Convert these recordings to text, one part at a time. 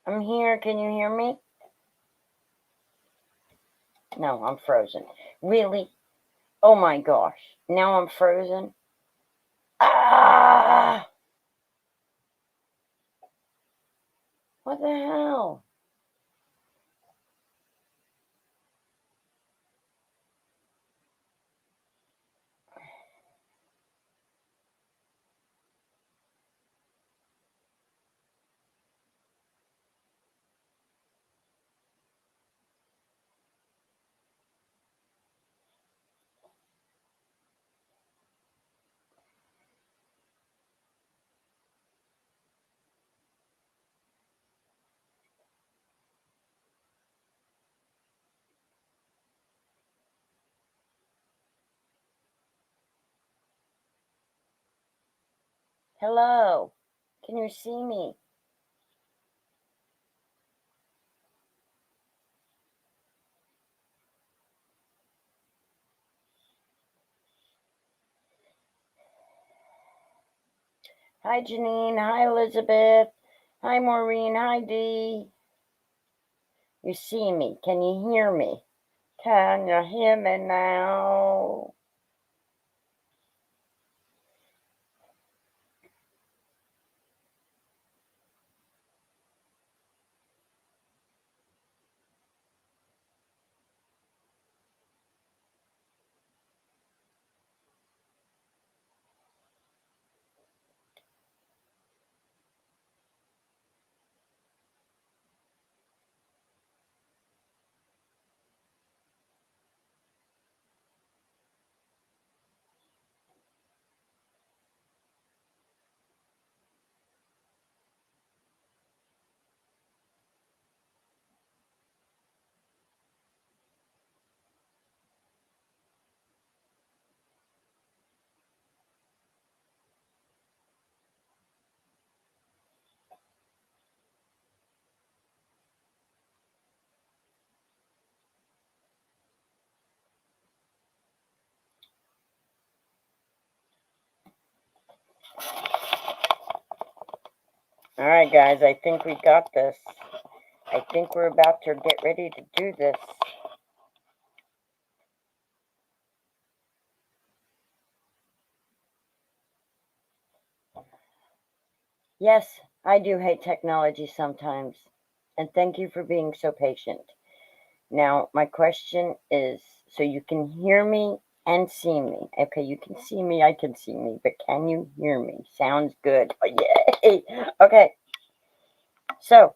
I'm here. Can you hear me? No, I'm frozen. Really? Oh my gosh. Now I'm frozen. Ah! What the hell? Hello. Can you see me? Hi, Janine. Hi, Elizabeth. Hi, Maureen. Hi, Dee. You see me. Can you hear me? Can you hear me now? All right, guys. I think we got this. I think we're about to get ready to do this. Yes, I do hate technology sometimes. And thank you for being so patient. Now, my question is, so you can hear me and see me. Okay, you can see me, I can see me, but can you hear me? Sounds good. Oh, yay! Okay, so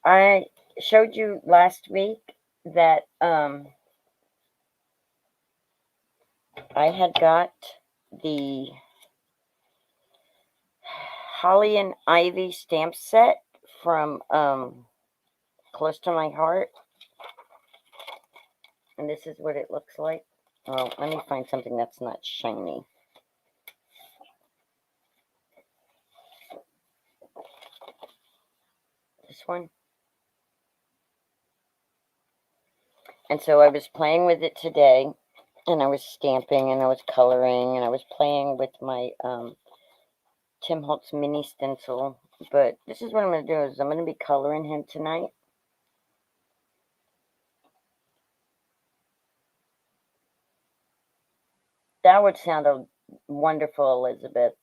I showed you last week that I had got the Holly and Ivy stamp set from Close to My Heart. And this is what it looks like. Well, let me find something that's not shiny. This one. And so I was playing with it today, and I was stamping, and I was coloring, and I was playing with my Tim Holtz mini stencil. But this is what I'm going to do, is I'm going to be coloring him tonight. That would sound wonderful, Elizabeth.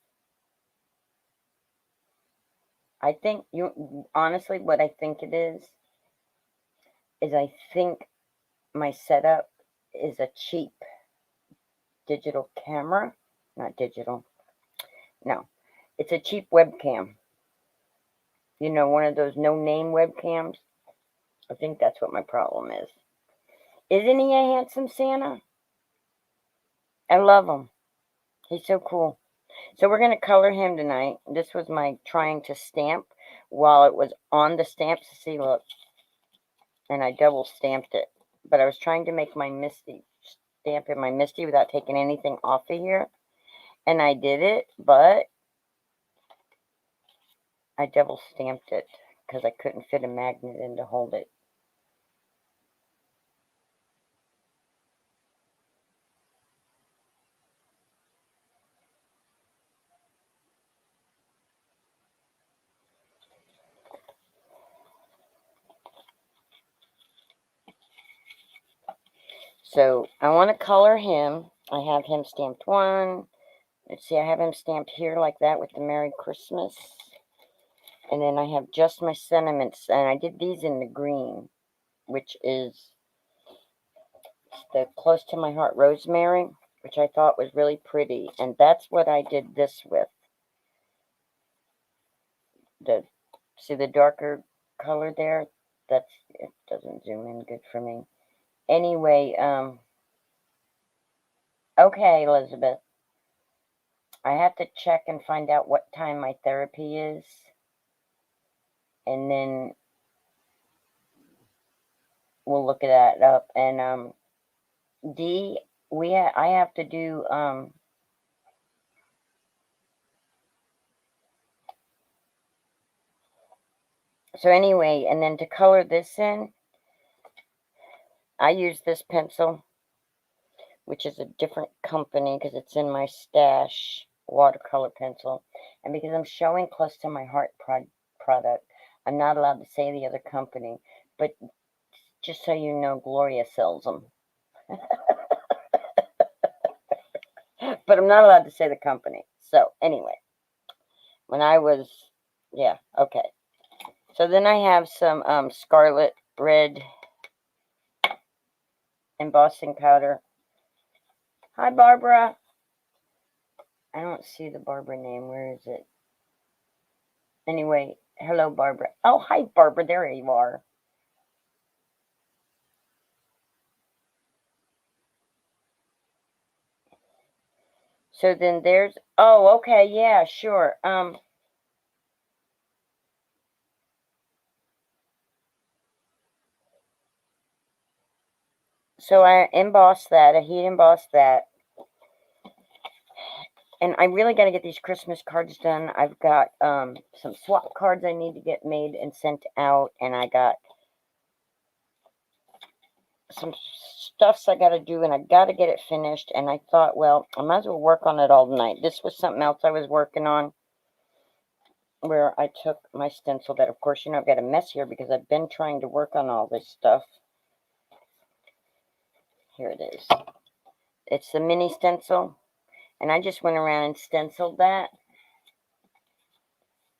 I think honestly, what I think it is I think my setup is a cheap digital camera. Not digital. No. It's a cheap webcam. You know, one of those no-name webcams. I think that's what my problem is. Isn't he a handsome Santa? I love him. He's so cool. So we're going to color him tonight. This was my trying to stamp while it was on the stamp. See, look. And I double stamped it. But I was trying to make my Misty, stamp in my Misty without taking anything off of here. And I did it, but I double stamped it because I couldn't fit a magnet in to hold it. So I want to color him. I have him stamped one. Let's see, I have him stamped here like that with the Merry Christmas. And then I have just my sentiments. And I did these in the green, which is the Close to My Heart Rosemary, which I thought was really pretty. And that's what I did this with. See the darker color there? It doesn't zoom in good for me. Anyway, okay, Elizabeth. I have to check and find out what time my therapy is. And then we'll look at that up. And D, I have to do so anyway, and then to color this in, I use this pencil, which is a different company because it's in my stash watercolor pencil. And because I'm showing Close to My Heart product, I'm not allowed to say the other company. But just so you know, Gloria sells them. But I'm not allowed to say the company. So anyway, when I was, yeah, okay. So then I have some Scarlet Red embossing powder. Hi, Barbara. I don't see the Barbara name. Where is it? Anyway, hello, Barbara. Oh, hi, Barbara. There you are. So then there's, oh, okay, yeah, sure. So I embossed that. I heat embossed that. And I really got to get these Christmas cards done. I've got some swap cards I need to get made and sent out. And I got some stuffs I got to do. And I got to get it finished. And I thought, well, I might as well work on it all night. This was something else I was working on, where I took my stencil that, of course, I've got a mess here because I've been trying to work on all this stuff. Here it is. It's the mini stencil. And I just went around and stenciled that.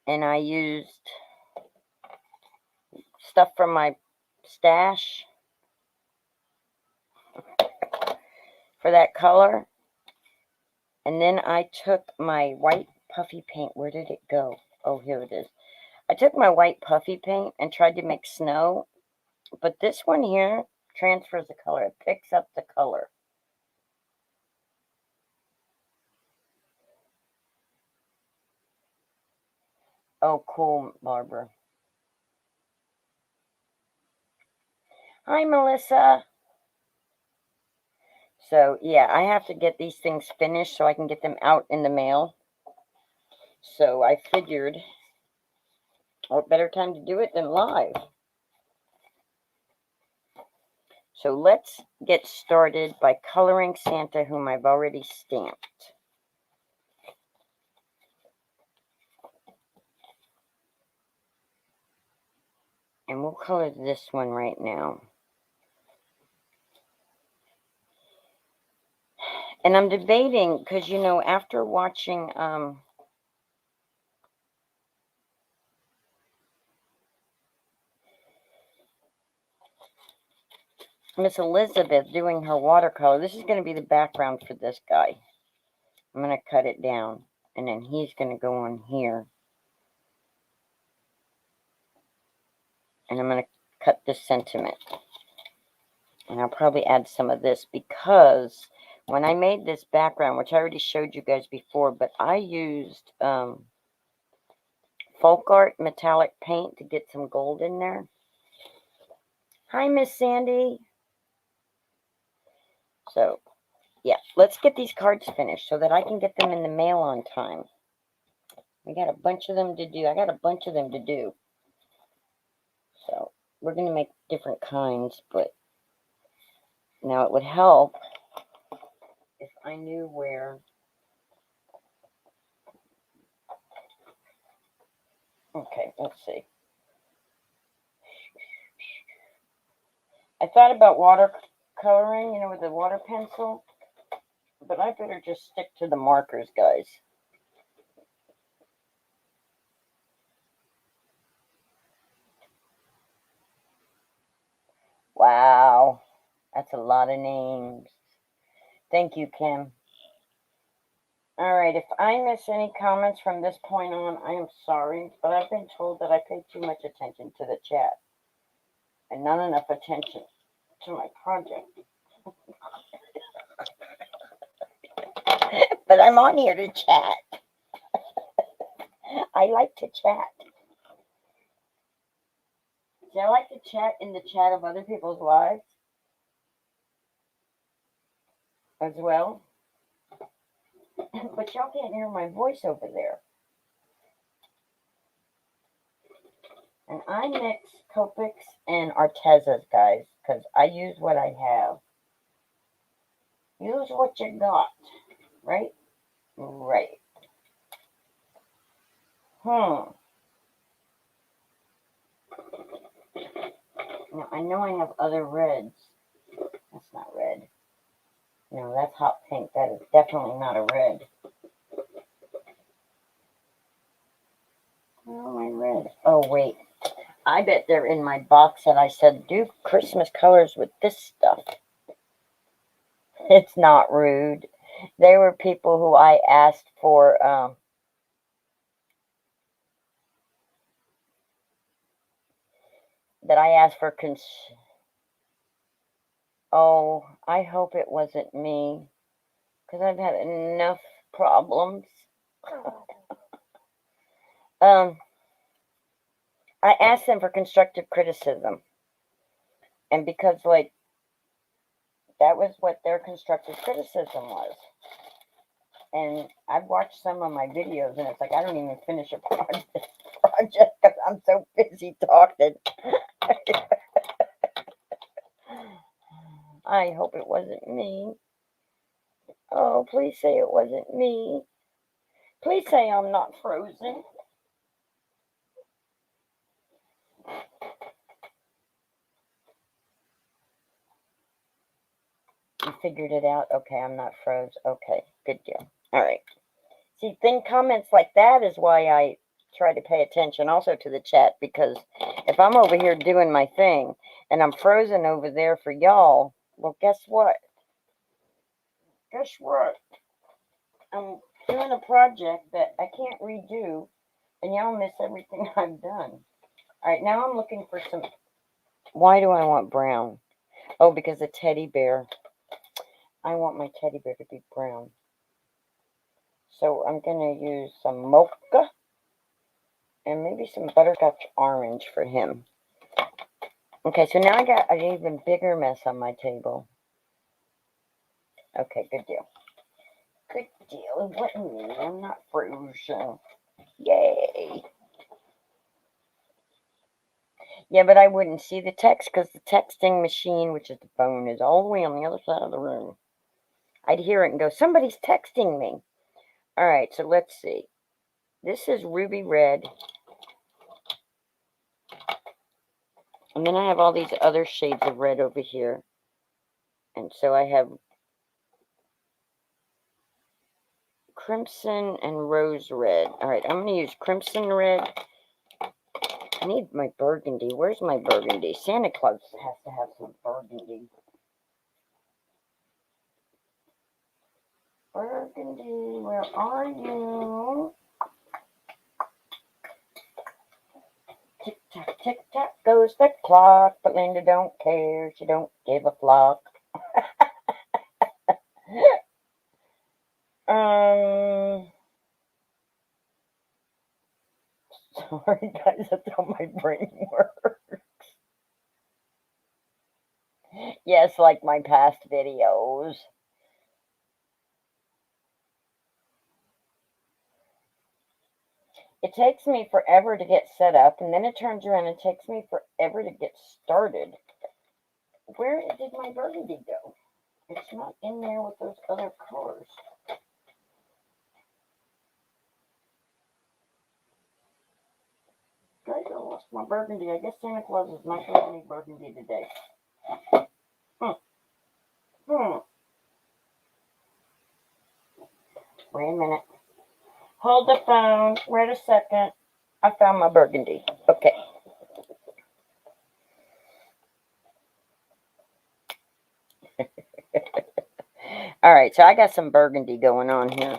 And I used stuff from my stash for that color. And then I took my white puffy paint. Where did it go? Oh, here it is. I took my white puffy paint and tried to make snow. But this one here transfers the color. It picks up the color. Oh, cool, Barbara. Hi, Melissa. So, yeah, I have to get these things finished so I can get them out in the mail. So I figured, what better time to do it than live? So let's get started by coloring Santa, whom I've already stamped. And we'll color this one right now. And I'm debating, because, after watching Miss Elizabeth doing her watercolor, this is going to be the background for this guy. I'm going to cut it down, and then he's going to go on here. And I'm going to cut this sentiment. And I'll probably add some of this because when I made this background, which I already showed you guys before, but I used Folk Art metallic paint to get some gold in there. Hi, Miss Sandy. So, yeah, let's get these cards finished so that I can get them in the mail on time. We got a bunch of them to do. I got a bunch of them to do. So, we're going to make different kinds, but now it would help if I knew where. Okay, let's see. I thought about coloring, with the water pencil. But I better just stick to the markers, guys. Wow, that's a lot of names. Thank you, Kim. All right, if I miss any comments from this point on, I am sorry, but I've been told that I pay too much attention to the chat and not enough attention to my project. But I'm on here to chat. I like to chat. See, I like to chat in the chat of other people's lives as well. But y'all can't hear my voice over there. And I mix Copics and Artezas, guys, because I use what I have. Use what you got, right? Right. Now, I know I have other reds. That's not red. No, that's hot pink. That is definitely not a red. Oh, my red. Oh, wait. I bet they're in my box that I said, do Christmas colors with this stuff. It's not rude. They were people who I asked for, Oh, I hope it wasn't me, because I've had enough problems. I asked them for constructive criticism, and because, that was what their constructive criticism was. And I've watched some of my videos, and it's like I don't even finish a project because I'm so busy talking. I hope it wasn't me. Oh, please say it wasn't me. Please say I'm not frozen. You figured it out? Okay, I'm not froze. Okay, good deal. All right. See, comments like that is why I try to pay attention also to the chat, because if I'm over here doing my thing and I'm frozen over there for y'all, well, guess what? Guess what? I'm doing a project that I can't redo, and y'all miss everything I've done. All right, now I'm looking for some. Why do I want brown? Oh, because the teddy bear. I want my teddy bear to be brown. So I'm going to use some mocha and maybe some butterscotch orange for him. Okay, so now I got an even bigger mess on my table. Okay, good deal. Good deal. What in me? I'm not frozen. Yay. Yeah, but I wouldn't see the text because the texting machine, which is the phone, is all the way on the other side of the room. I'd hear it and go, somebody's texting me. All right, so let's see. This is ruby red. And then I have all these other shades of red over here. And so I have crimson and rose red. All right, I'm going to use crimson red. I need my burgundy. Where's my burgundy? Santa Claus has to have some burgundy. Burgundy, where are you? Tick tock goes the clock, but Linda don't care. She don't give a flock. Sorry guys, that's how my brain works. Yes, like my past videos. It takes me forever to get set up, and then it turns around and takes me forever to get started. Where did my burgundy go? It's not in there with those other colors. Guys, I lost my burgundy. I guess Santa Claus is not going to need burgundy today. Wait a minute. Hold the phone. Wait a second. I found my burgundy. Okay. All right, so I got some burgundy going on here.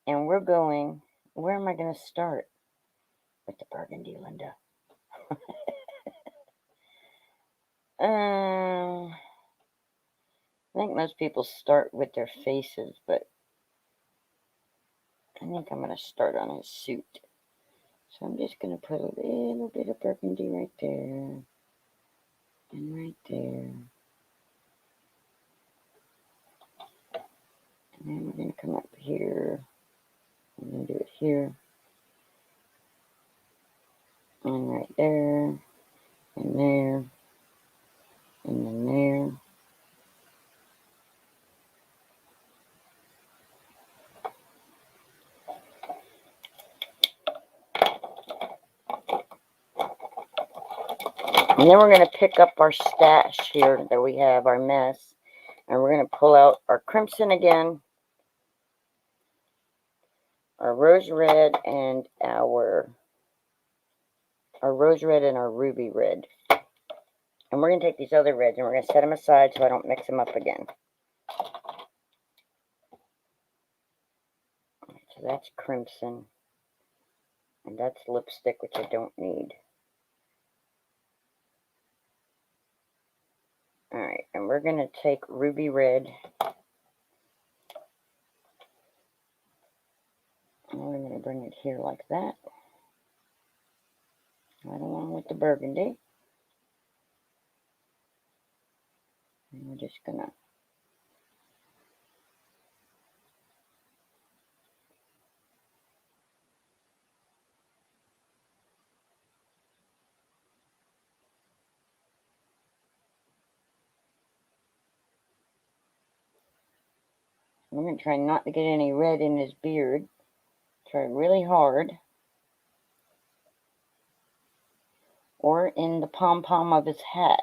And we're going, where am I going to start with the burgundy, Linda? I think most people start with their faces, but I think I'm going to start on his suit. So I'm just going to put a little bit of burgundy right there. And right there. And then we're going to come up here. I'm going to do it here. And right there. And there. And then there. And then we're going to pick up our stash here that we have, our mess. And we're going to pull out our crimson again. Our rose red and our rose red and our ruby red. And we're going to take these other reds and we're going to set them aside so I don't mix them up again. So that's crimson. And that's lipstick, which I don't need. Alright, and we're going to take ruby red. And we're going to bring it here like that. Right along with the burgundy. And we're just going to I'm going to try not to get any red in his beard. Try really hard. Or in the pom-pom of his hat.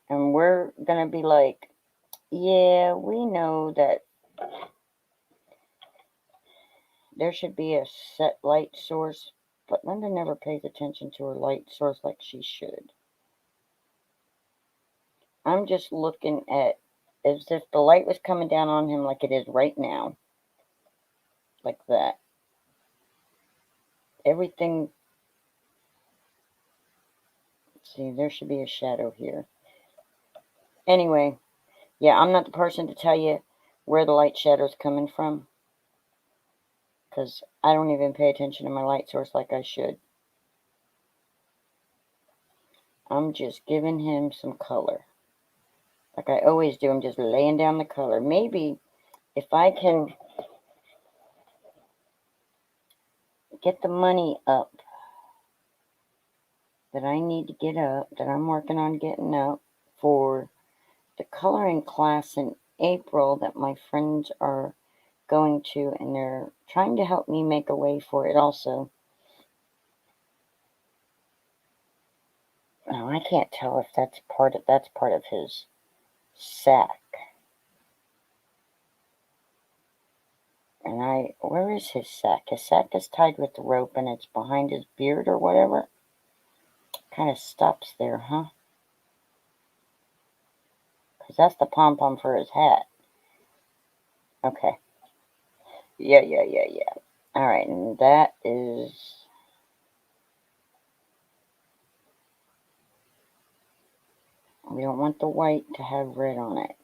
And we're going to be like, yeah, we know that there should be a set light source, but Linda never pays attention to her light source like she should. I'm just looking at as if the light was coming down on him like it is right now. Like that. Everything. See, there should be a shadow here. Anyway, yeah, I'm not the person to tell you where the light shadow's coming from. Because I don't even pay attention to my light source like I should. I'm just giving him some color. Like I always do, I'm just laying down the color. Maybe if I can get the money up that I need to get up, that I'm working on getting up for the coloring class in April that my friends are going to, and they're trying to help me make a way for it also. Now, I can't tell if that's part of his sack. And where is his sack? His sack is tied with the rope and it's behind his beard or whatever. Kind of stops there, huh? Because that's the pom-pom for his hat. Okay. Yeah. Alright, and that is... We don't want the white to have red on it.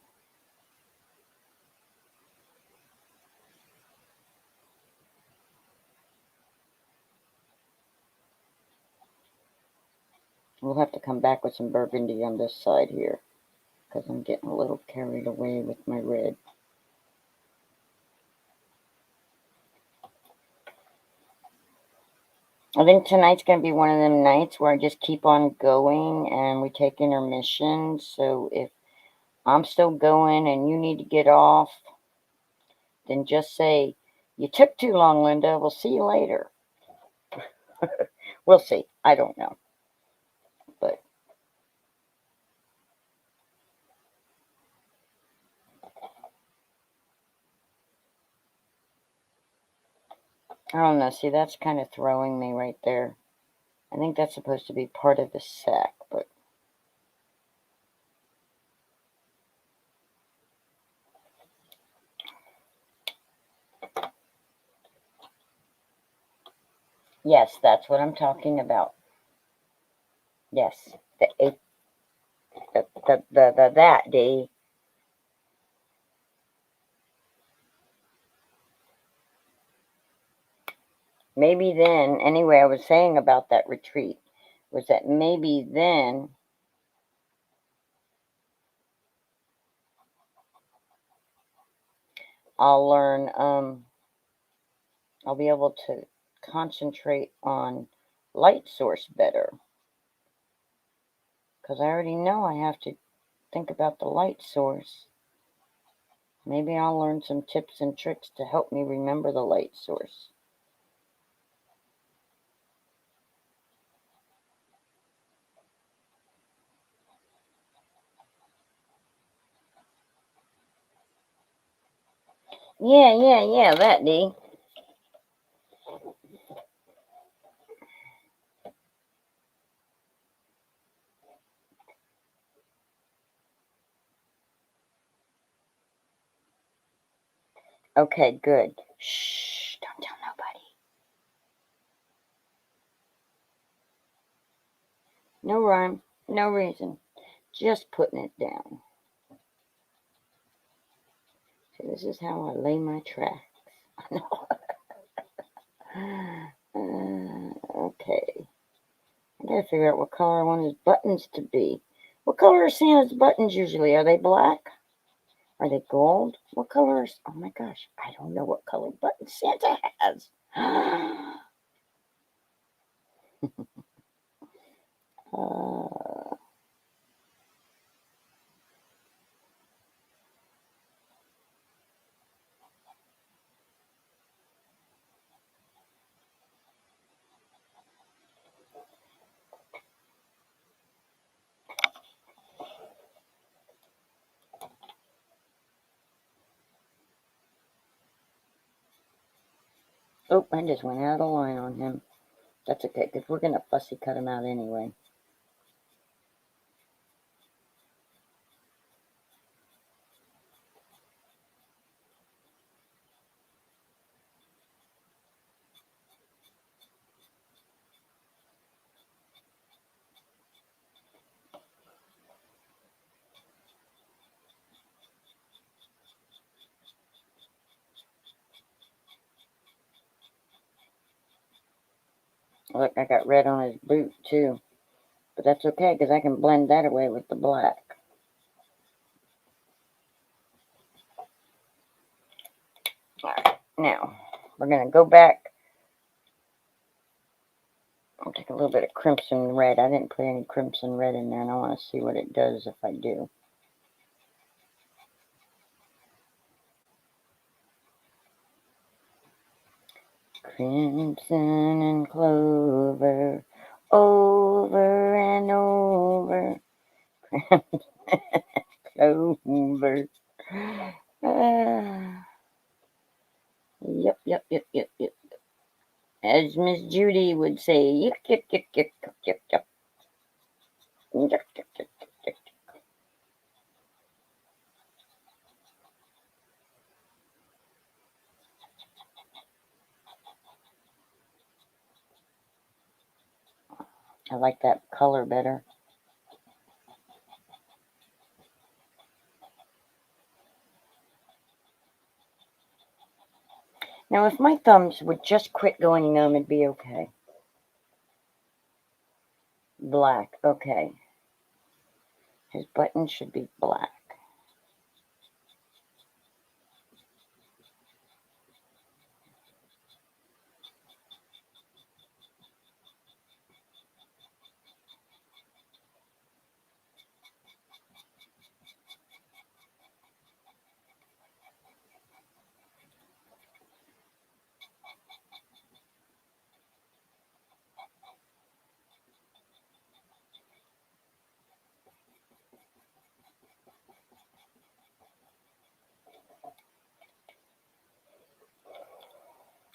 We'll have to come back with some burgundy on this side here. Because I'm getting a little carried away with my red. I think tonight's going to be one of them nights where I just keep on going and we take intermissions. So if I'm still going and you need to get off, then just say, you took too long, Linda. We'll see you later. We'll see. I don't know. But I don't know. See, that's kind of throwing me right there. I think that's supposed to be part of the sack, but yes, that's what I'm talking about. Yes, that D. Maybe then, anyway, I was saying about that retreat was that maybe then I'll learn, I'll be able to concentrate on light source better because I already know I have to think about the light source. Maybe I'll learn some tips and tricks to help me remember the light source. Yeah, that D. Okay, good. Shh, don't tell nobody. No rhyme, no reason. Just putting it down. So this is how I lay my tracks. Okay. I gotta figure out what color I want his buttons to be. What color are Santa's buttons usually? Are they black? Are they gold? What colors? Oh my gosh, I don't know what color buttons Santa has. uh, oh, I just went out of the line on him. That's okay, because we're going to fussy cut him out anyway. Look, I got red on his boot too. But that's okay, because I can blend that away with the black. Alright, now, we're going to go back. I'll take a little bit of crimson red. I didn't put any crimson red in there, and I want to see what it does if I do. Crimson and clover, over and over. Clover. Yep. As Miss Judy would say, yuck. I like that color better. Now, if my thumbs would just quit going numb, it'd be okay. Black, okay. His button should be black.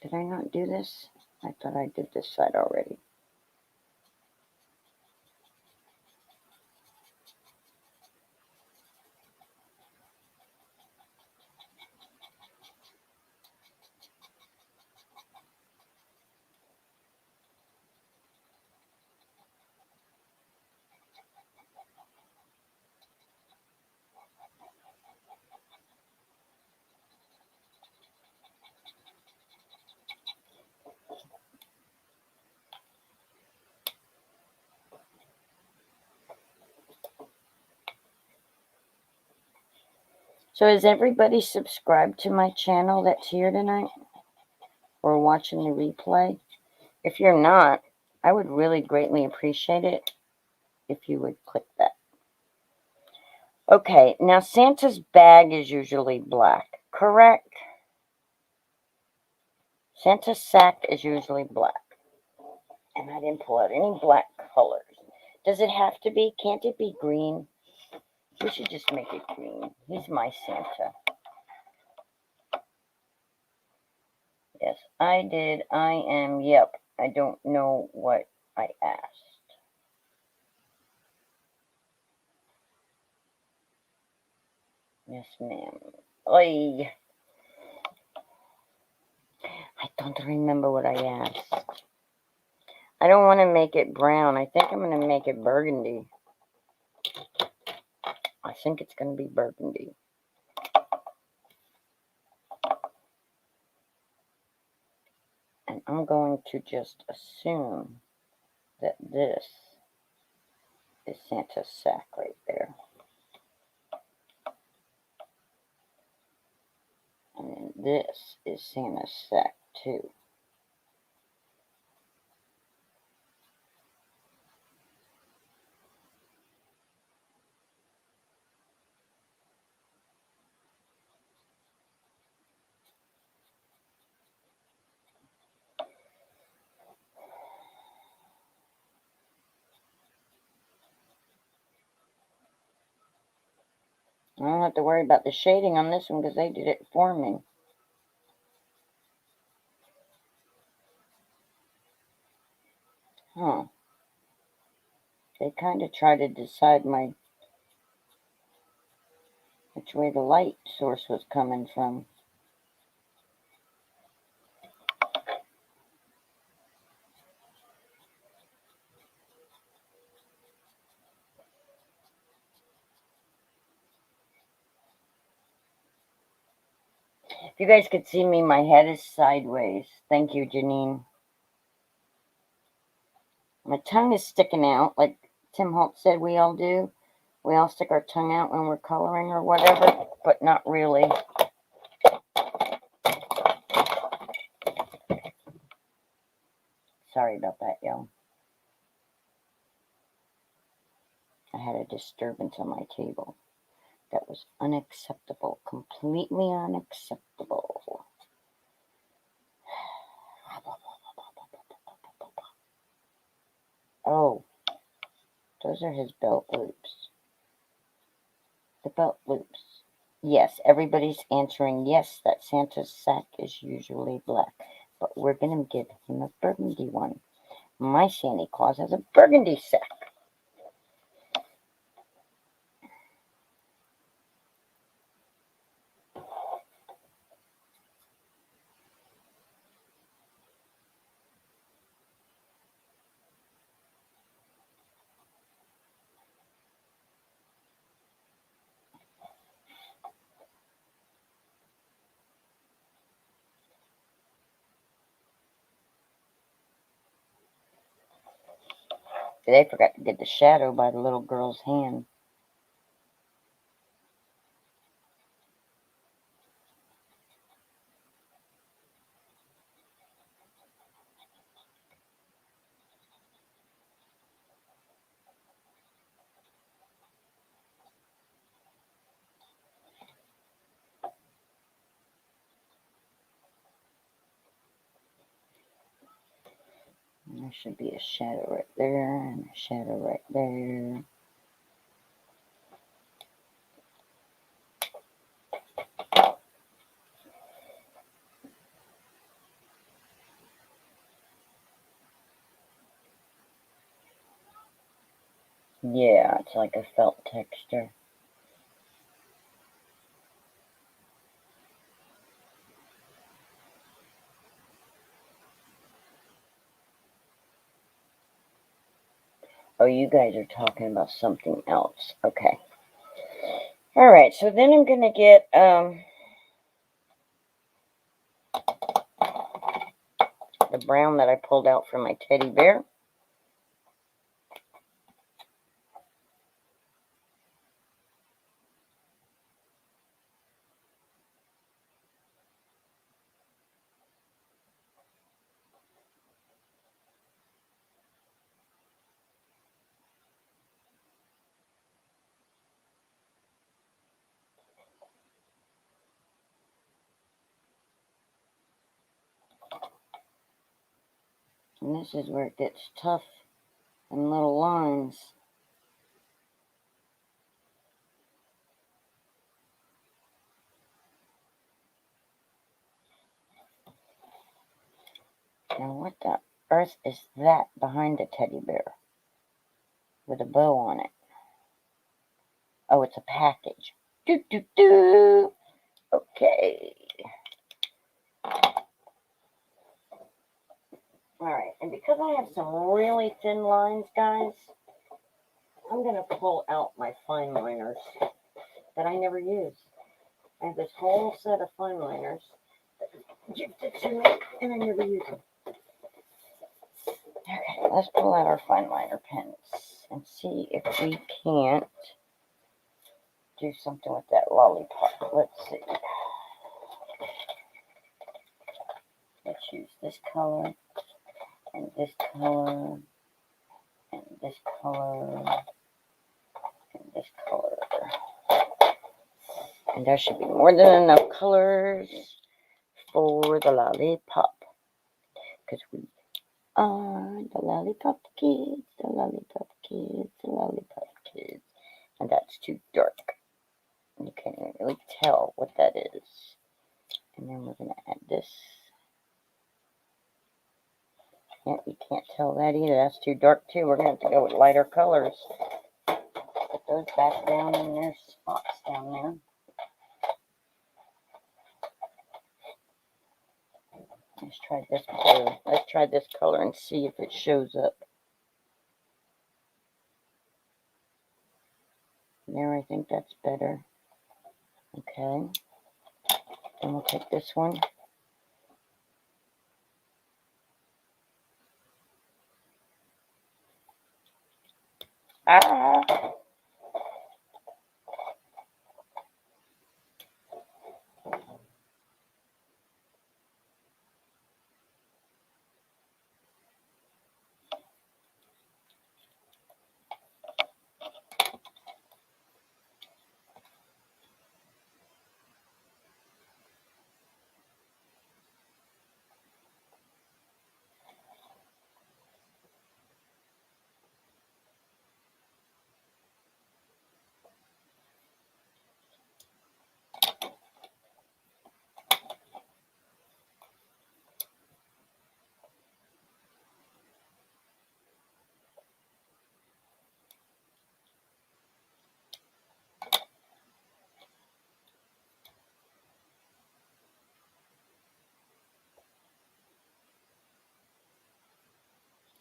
Did I not do this? I thought I did this side already. So is everybody subscribed to my channel that's here tonight? Or watching the replay? If you're not, I would really greatly appreciate it if you would click that. Okay, now Santa's bag is usually black, correct? Santa's sack is usually black. And I didn't pull out any black colors. Does it have to be? Can't it be green? We should just make it green. He's my Santa. Yes, I did. I am. Yep. I don't know what I asked. Yes, ma'am. Oy. I don't remember what I asked. I don't want to make it brown. I think I'm going to make it burgundy. I think it's going to be burgundy. And I'm going to just assume that this is Santa's sack right there. And then this is Santa's sack too. I don't have to worry about the shading on this one because they did it for me. Huh. They kind of try to decide which way the light source was coming from. If you guys could see me, my head is sideways. Thank you, Janine. My tongue is sticking out, like Tim Holt said we all do. We all stick our tongue out when we're coloring or whatever, but not really. Sorry about that, y'all. I had a disturbance on my table. That was unacceptable. Completely unacceptable. Oh, those are his belt loops. The belt loops. Yes, everybody's answering yes, that Santa's sack is usually black. But we're going to give him a burgundy one. My Santa Claus has a burgundy sack. They forgot to get the shadow by the little girl's hand. And there should be a shadow right there and a shadow right there. Yeah, it's like a felt texture. Oh, you guys are talking about something else. Okay. All right, so then I'm going to get the brown that I pulled out from my teddy bear. And this is where it gets tough and little lines. Now what the earth is that behind the teddy bear with a bow on it? Oh, it's a package. Do do do. Okay. Alright, and because I have some really thin lines, guys, I'm going to pull out my fine liners that I never use. I have this whole set of fine liners gifted to me, and I never use them. Okay, let's pull out our fine liner pens and see if we can't do something with that lollipop. Let's see. Let's use this color, and this color, and this color, and this color. And there should be more than enough colors for the lollipop. Because we are the lollipop kids, the lollipop kids, the lollipop kids. And that's too dark. You can't even really tell what that is. And then we're going to add this. Yeah, you can't tell that either. That's too dark too. We're going to have to go with lighter colors. Put those back down in their spots down there. Let's try this color. Let's try this color and see if it shows up. There, I think that's better. Okay. Then we'll take this one. Ah!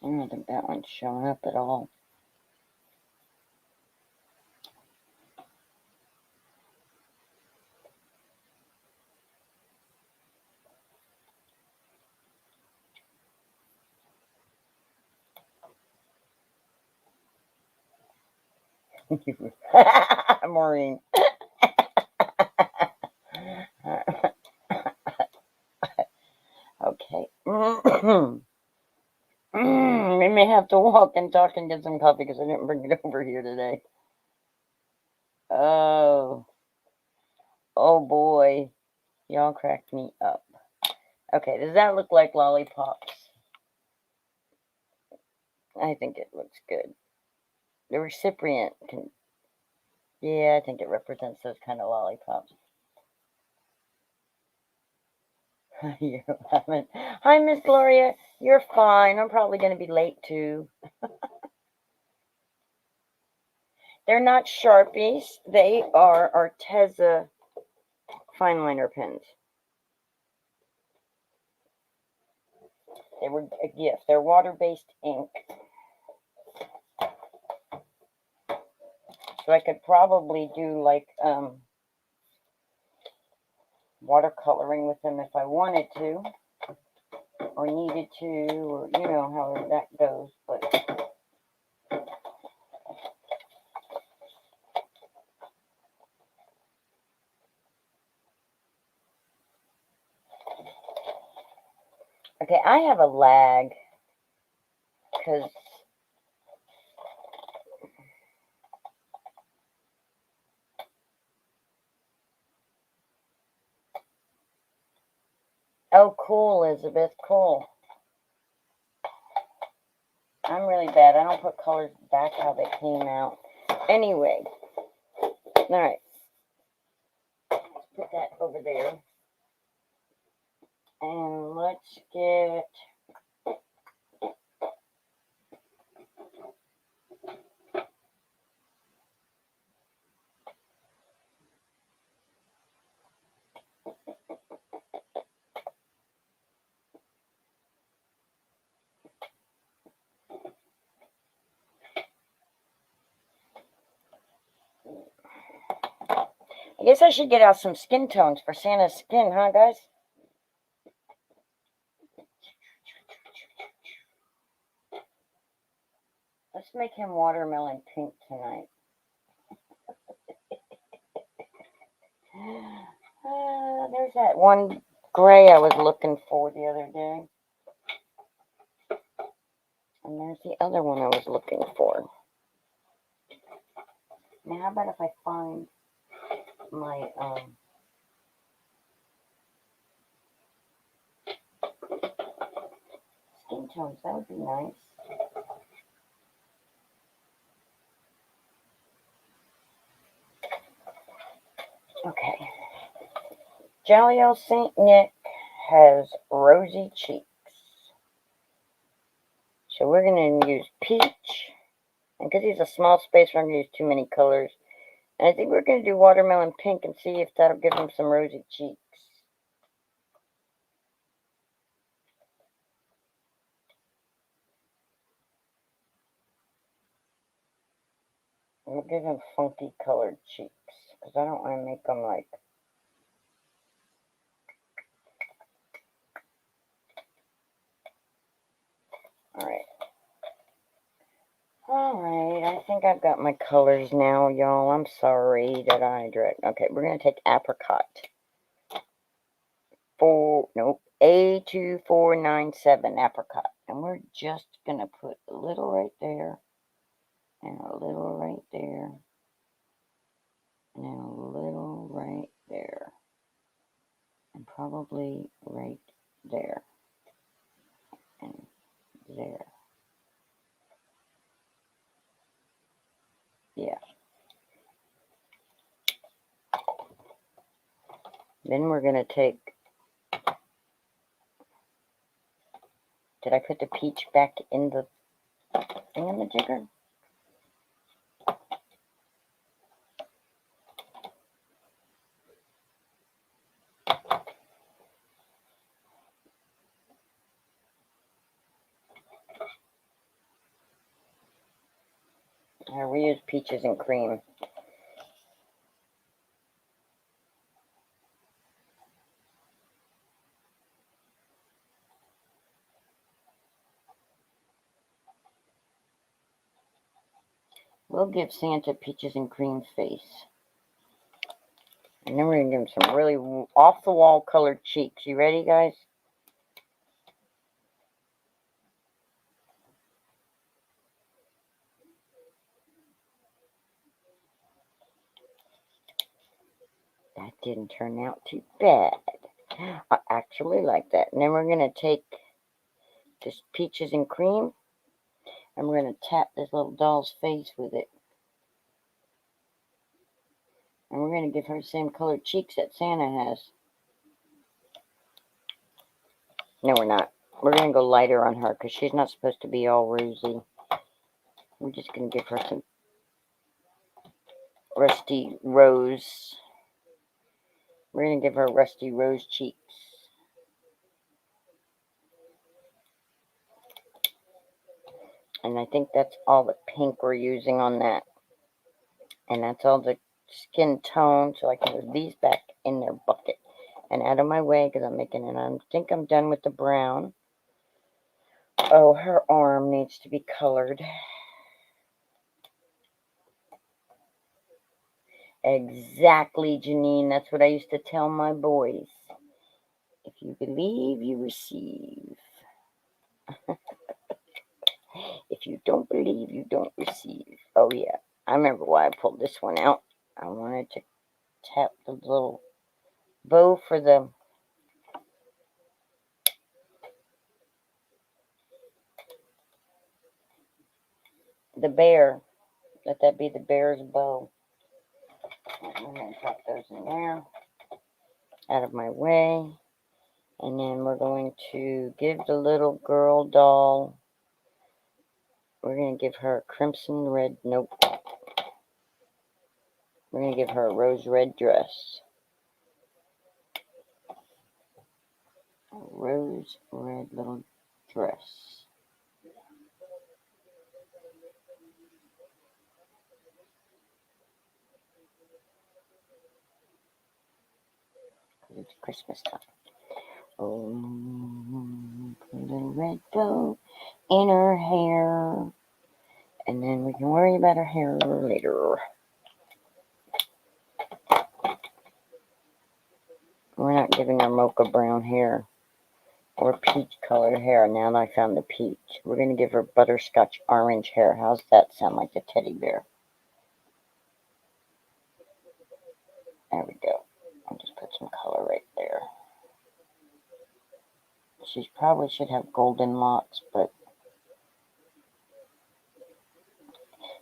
I don't think that one's showing up at all. Maureen. Okay. We may have to walk and talk and get some coffee because I didn't bring it over here today. Oh. Oh boy. Y'all cracked me up. Okay, does that look like lollipops? I think it looks good. The recipient can, yeah, I think it represents those kind of lollipops. You haven't. Hi, Miss Gloria. You're fine. I'm probably going to be late too. They're not Sharpies. They are Arteza fine liner pens. They were a gift. They're water-based ink. So I could probably do like watercoloring with them if I wanted to or needed to, or you know how that goes. But okay, I have a lag because oh, cool, Elizabeth, cool. I'm really bad. I don't put colors back how they came out. Anyway, all right. Let's put that over there. And let's get... I guess I should get out some skin tones for Santa's skin, huh, guys? Let's make him watermelon pink tonight. There's that one gray I was looking for the other day. And there's the other one I was looking for. Now, how about if I find my, skin tones? That would be nice. Okay. Jolly old Saint Nick has rosy cheeks. So we're going to use peach. And because he's a small space, we're going to use too many colors. And I think we're going to do watermelon pink and see if that'll give him some rosy cheeks. We'll give him funky colored cheeks. Because I don't want to make them like... Alright. Alright, I think I've got my colors now, y'all. I'm sorry that I dragged. Okay, we're going to take apricot. A2497 apricot. And we're just going to put a little right there. And a little right there. And then a little right there. And probably right there. And there. Yeah. Then we're going to take... Did I put the peach back in the thingamajigger? We use peaches and cream. We'll give Santa peaches and cream face. And then we're going to give him some really off-the-wall colored cheeks. You ready, guys? That didn't turn out too bad. I actually like that. And then we're going to take this peaches and cream. And we're going to tap this little doll's face with it. And we're going to give her the same colored cheeks that Santa has. No, we're not. We're going to go lighter on her because she's not supposed to be all rosy. We're just going to give her some Rusty Rose. We're going to give her Rusty Rose cheeks. And I think that's all the pink we're using on that. And that's all the skin tone, so I can move these back in their bucket. And out of my way, because I'm making it, I think I'm done with the brown. Oh, her arm needs to be colored. Exactly, Janine. That's what I used to tell my boys. If you believe, you receive. If you don't believe, you don't receive. Oh, yeah. I remember why I pulled this one out. I wanted to tap the little bow for the bear. Let that be the bear's bow. I'm going to drop those in there. Out of my way. And then we're going to give the little girl doll, we're going to give her a crimson red, nope. We're going to give her a rose red dress. A rose red little dress. Because it's Christmas time. Oh, put a little red bow in her hair. And then we can worry about her hair later. We're not giving her mocha brown hair or peach colored hair now that I found the peach. We're going to give her butterscotch orange hair. How's that sound like a teddy bear? There we go. I'll just put some color right there. She probably should have golden locks, but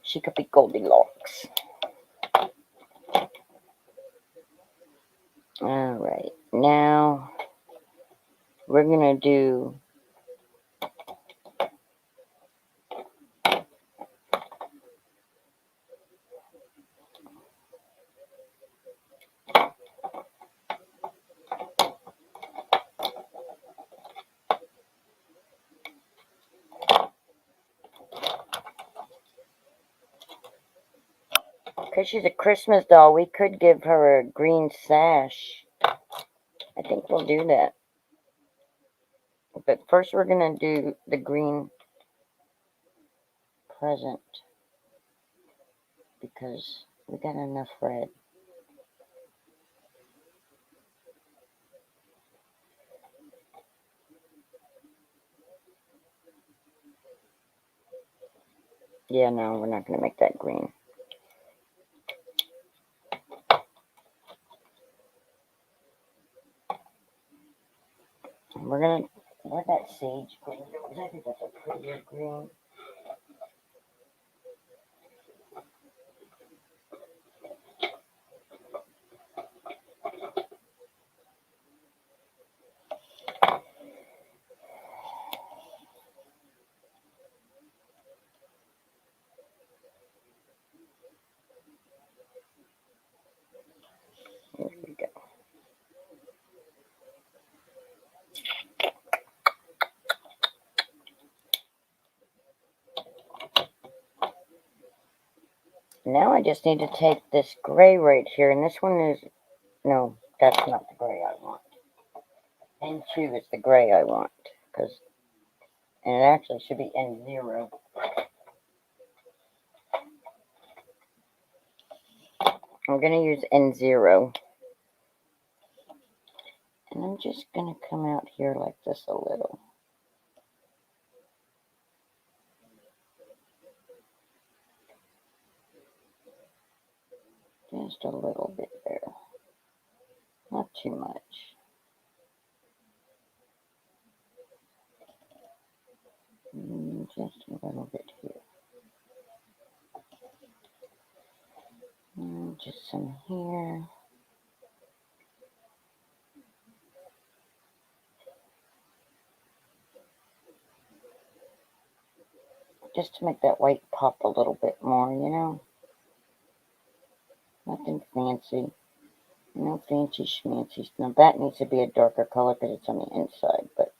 she could be Goldilocks. Alright, now we're going to do because she's a Christmas doll, we could give her a green sash. I think we'll do that. But first we're going to do the green present because we got enough red. Yeah, no, we're not going to make that green. We're going to, where'd that sage green go? I think that's a prettier green. There we go. Now I just need to take this gray right here, and this one is, no, that's not the gray I want. N2 is the gray I want, because, and it actually should be N0. I'm going to use N0. And I'm just going to come out here like this a little. Just a little bit there. Not too much. Just a little bit here. Just some here. Just to make that white pop a little bit more, you know. Nothing fancy. No fancy schmancy. Now that needs to be a darker color because it's on the inside, but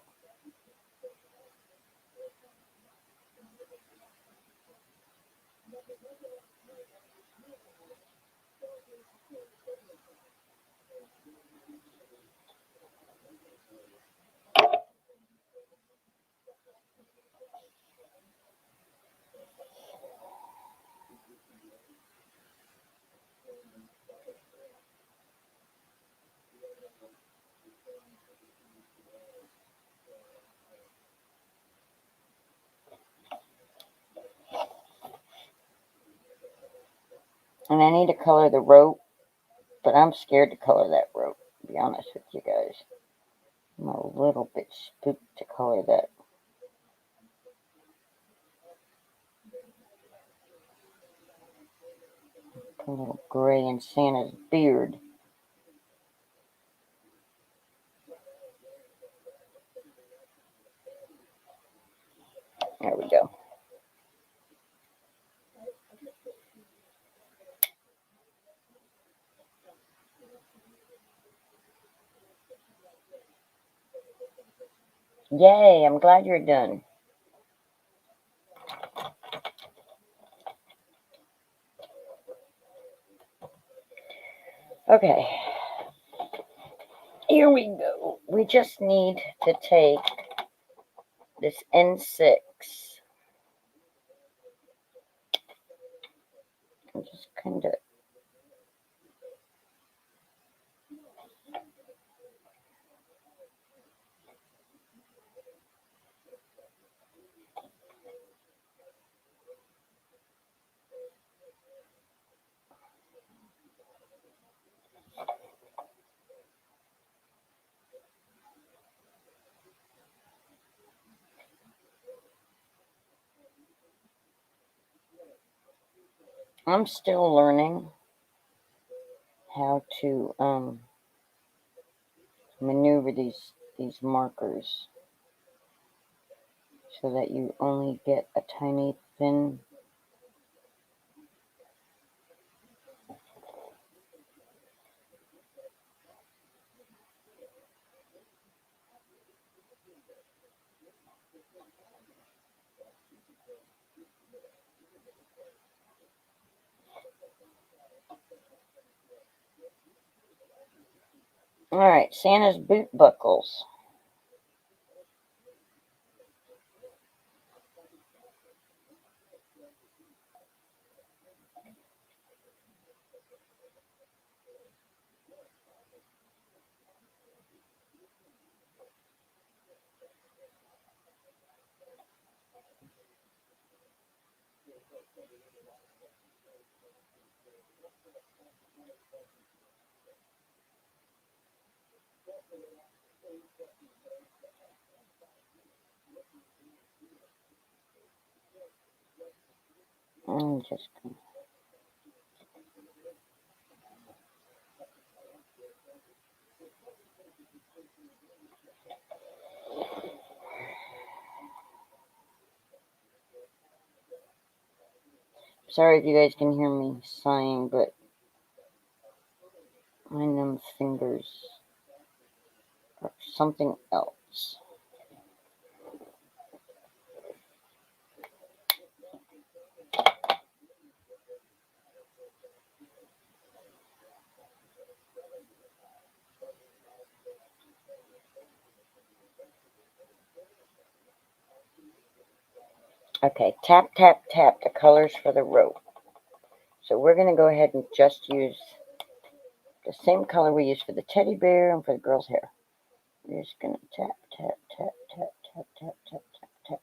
and I need to color the rope, but I'm scared to color that rope, to be honest with you guys. I'm a little bit spooked to color that. Put a little gray in Santa's beard. There we go. Yay, I'm glad you're done. Okay, here we go. We just need to take this N6 and just kind of I'm still learning how to maneuver these markers so that you only get a tiny thin. All right, Santa's boot buckles. I'm just gonna. Sorry if you guys can hear me sighing, but my numb fingers are something else. Okay, tap, tap, tap the colors for the rope. So we're going to go ahead and just use the same color we used for the teddy bear and for the girl's hair. We're just going to tap, tap, tap, tap, tap, tap, tap, tap, tap.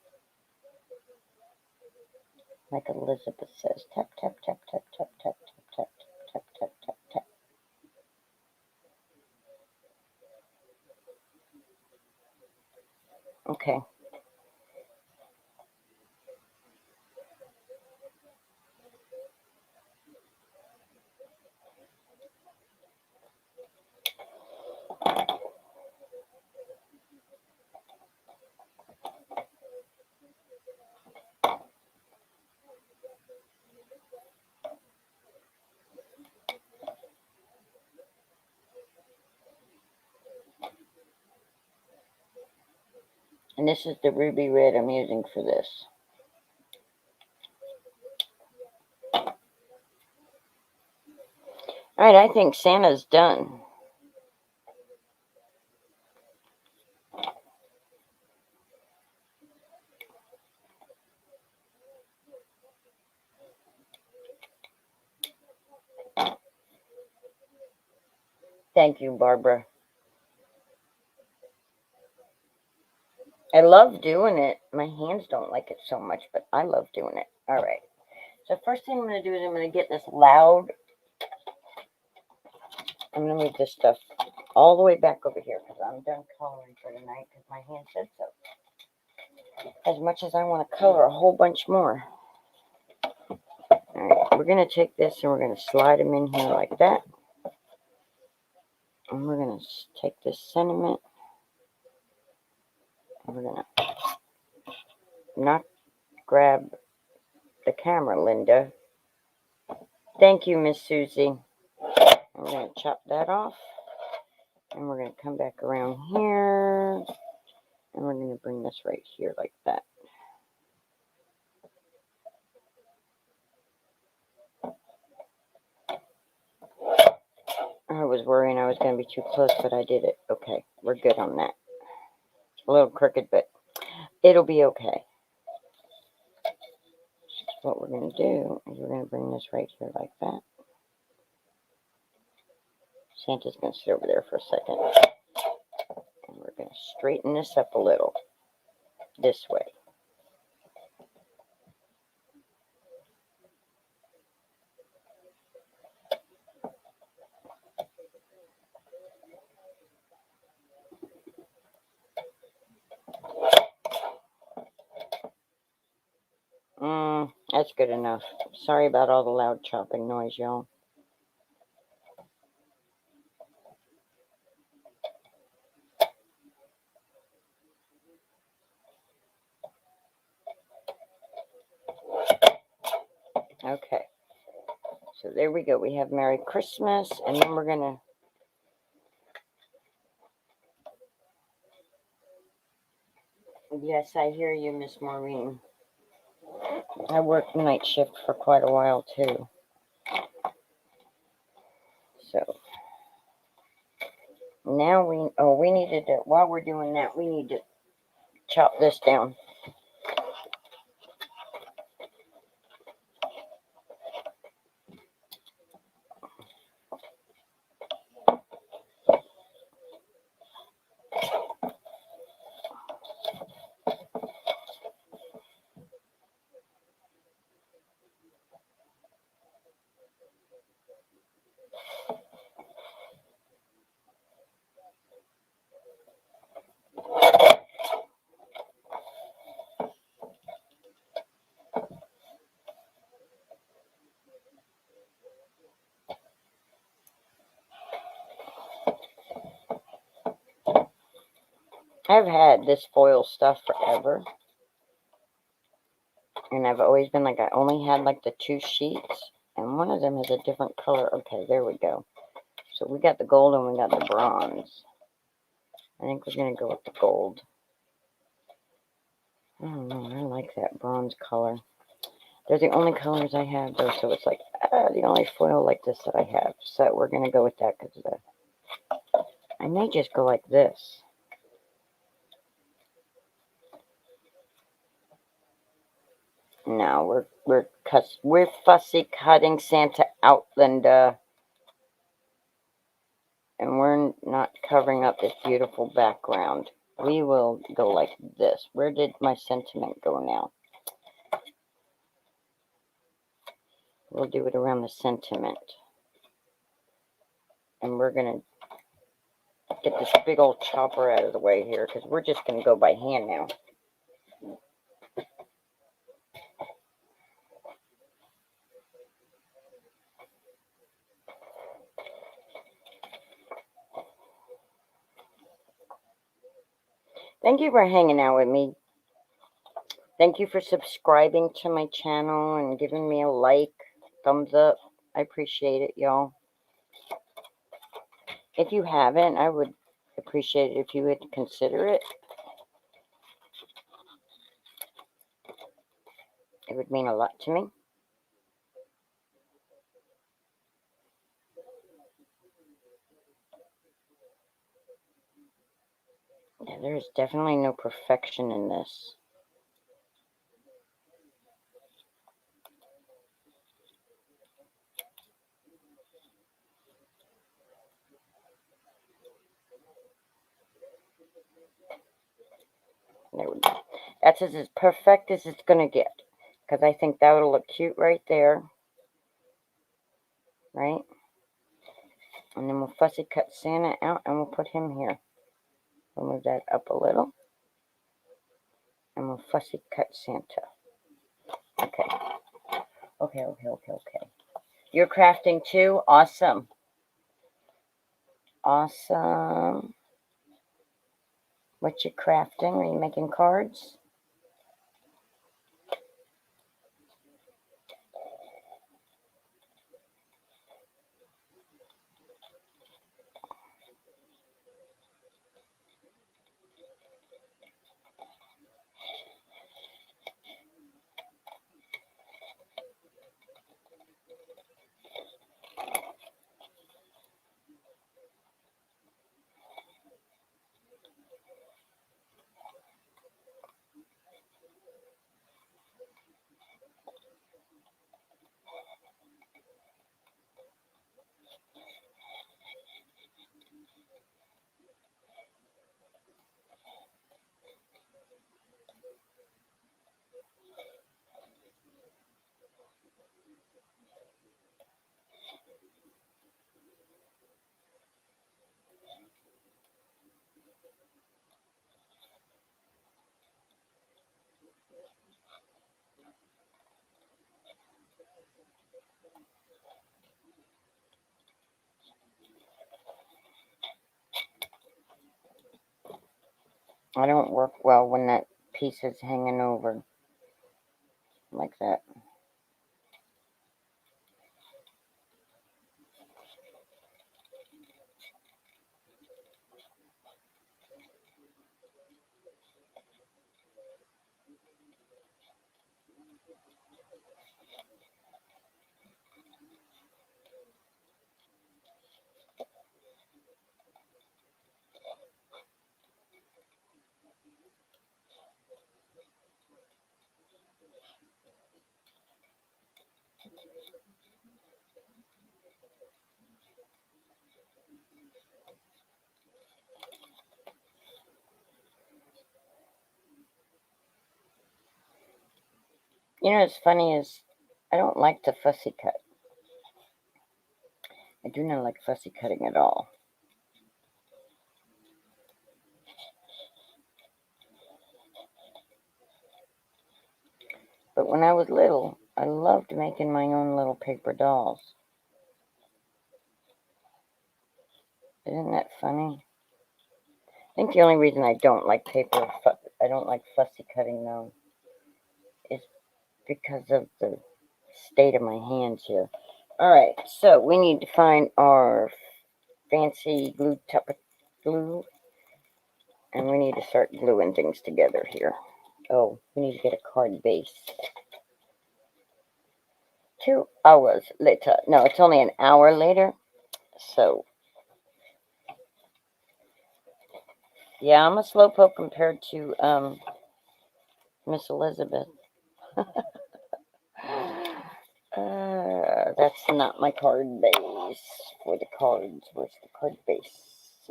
Like Elizabeth says, tap, tap, tap, tap, tap, tap, tap, tap, tap, tap, tap, tap. Okay. And this is the ruby red I'm using for this. Alright, I think Santa's done. Thank you, Barbara. I love doing it. My hands don't like it so much, but I love doing it. Alright. So first thing I'm going to do is I'm going to get this loud. I'm going to move this stuff all the way back over here because I'm done coloring for tonight because my hand said so. As much as I want to color a whole bunch more. Alright, we're going to take this and we're going to slide them in here like that. And we're going to take this sentiment and we're going to not grab the camera, Linda. Thank you, Miss Susie. I'm going to chop that off. And we're going to come back around here. And we're going to bring this right here like that. I was worrying I was going to be too close, but I did it. Okay, we're good on that. A little crooked, but it'll be okay. What we're going to do is we're going to bring this right here like that. Santa's going to sit over there for a second. And we're going to straighten this up a little. This way. That's good enough. Sorry about all the loud chopping noise, y'all. Okay. So there we go. We have Merry Christmas, and then we're going to Yes, I hear you, Miss Maureen. I worked night shift for quite a while, too. So, now we needed to, while we're doing that, we need to chop this down. I've had this foil stuff forever. And I've always been like, I only had like the 2 sheets. And one of them is a different color. Okay, there we go. So we got the gold and we got the bronze. I think we're going to go with the gold. I don't know. I like that bronze color. They're the only colors I have, though. So it's like the only foil like this that I have. So we're going to go with that because I may just go like this. No, we're fussy cutting Santa out, Linda. And we're not covering up this beautiful background. We will go like this. Where did my sentiment go now? We'll do it around the sentiment. And we're going to get this big old chopper out of the way here because we're just going to go by hand now. Thank you for hanging out with me. Thank you for subscribing to my channel and giving me a like, thumbs up. I appreciate it, y'all. If you haven't, I would appreciate it if you would consider it. would mean a lot to me. Yeah, there's definitely no perfection in this. There we go. That's as perfect as it's going to get. Because I think that would look cute right there. Right? And then we'll fussy cut Santa out and we'll put him here. We'll move that up a little. And we'll fussy cut Santa. Okay. Okay. You're crafting too? Awesome. Awesome. What you crafting? Are you making cards? I don't work well when that piece is hanging over like that. You know what's funny is I don't like to fussy cut. I do not like fussy cutting at all. But when I was little, I loved making my own little paper dolls. Isn't that funny? I think the only reason I don't like I don't like fussy cutting though, is because of the state of my hands here. All right, so we need to find our fancy glue, and we need to start gluing things together here. Oh, we need to get a card base. 2 hours later. No, it's only an hour later. So, yeah, I'm a slowpoke compared to Miss Elizabeth. That's not my card base for the cards. Where's the card base?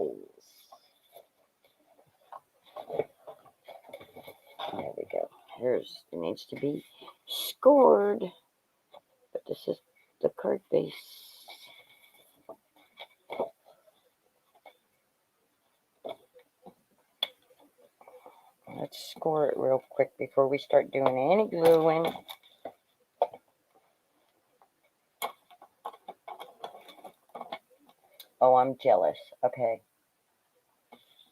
There we go. It needs to be scored. But this is the card base. Let's score it real quick before we start doing any gluing. Oh, I'm jealous. Okay.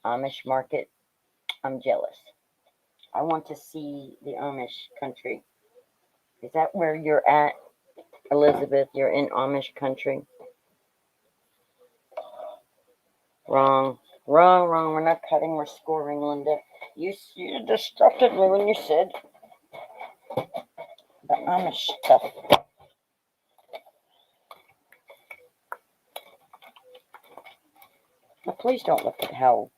Amish market. I'm jealous. I want to see the Amish country. Is that where you're at, Elizabeth? You're in Amish country? Wrong. Wrong. We're not cutting, we're scoring, Linda. You distracted me when you said the Amish stuff. Now, please don't look at how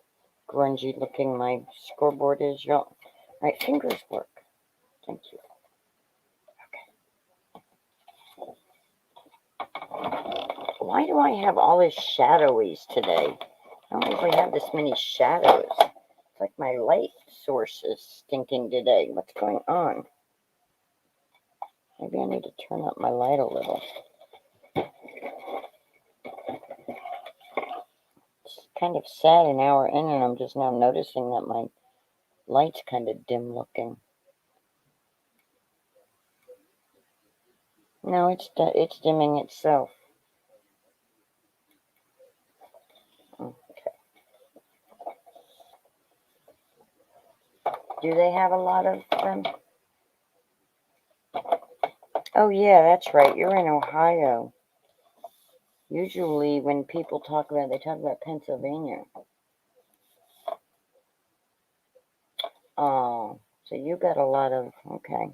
grungy looking my scoreboard is, y'all. Right, fingers work. Thank you. Okay. Why do I have all this shadowies today? I don't usually have this many shadows. It's like my light source is stinking today. What's going on? Maybe I need to turn up my light a little. It's kind of sad an hour in, and I'm just now noticing that my light's kind of dim looking. No, it's dimming itself. Okay. Do they have a lot of them? Oh yeah, that's right. You're in Ohio. Usually when people talk about it, they talk about Pennsylvania. Oh, so you got a lot of, okay.